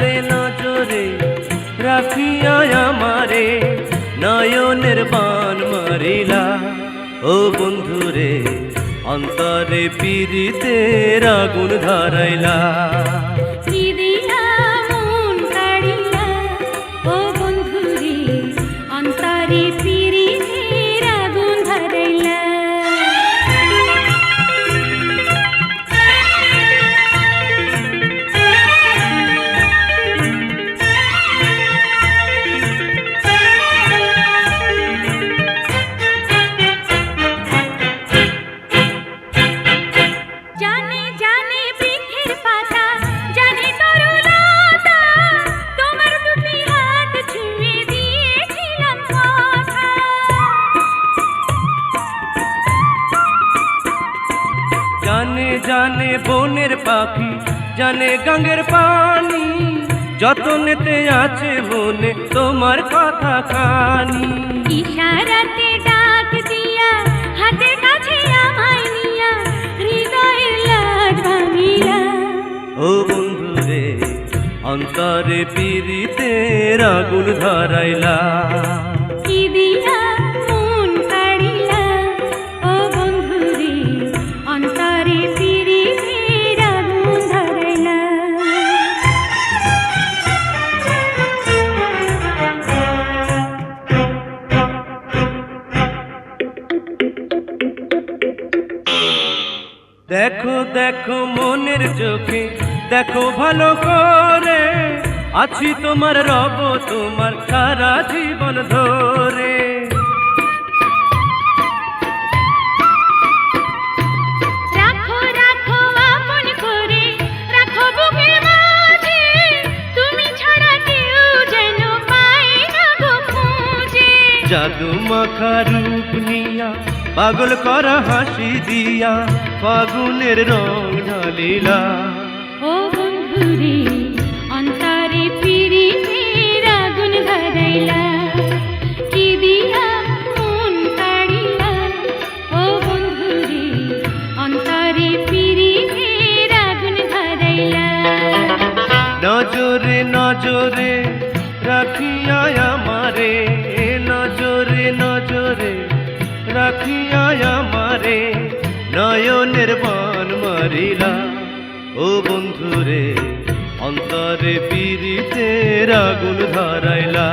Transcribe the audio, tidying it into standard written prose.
নজরে নজরে রাখিয়া আমারে নয়নের বান মারিলা। ও বন্ধুরে অন্তরে পীড়িতের আগুন ধরাইলা। জানে জানে বনের পাখি জানে গঙ্গের পানি, যতনেতে আছে মনে তোমার কথা খানি। ইশারাতে ডাক দিয়া হাতের কাছে আমায় নিয়া হৃদয়ের লাড ভাঙিলা। ও বন্ধুরে অন্তরে পীড়িতের আগুন ধরাইলা। কি দিয়া মন কাড়িলা ও বন্ধুরে অন্তরে পীড়িতের আগুন ধরাইলা। দেখো দেখো মনের চোখে দেখো ভালো করে, আছি তোমার রব তোমার সারা জীবন ধরে। রাখো রাখো আপন করে রাখো বুকের মাঝে, তুমি ছাড়া কেউ যেন পায় না গো খুঁজে। জাদু মাখা রূপ নিয়া পাগল করা হাসি দিয়া ফাগুনের রং ঢালিলা। ও বন্ধুরে অন্তরে পীড়িতের আগুন ধরাইলা। কি দিয়া মন কাড়িলা ও বন্ধুরে অন্তরে পীড়িতের আগুন ধরাইলা। নজরে নজরে রাখিয়া আমারে, নজরে নজরে রাখিয়া আমারে নয়নের বান মারিলা। ও বন্ধুরে অন্তরে পীড়িতের আগুন ধরাইলা।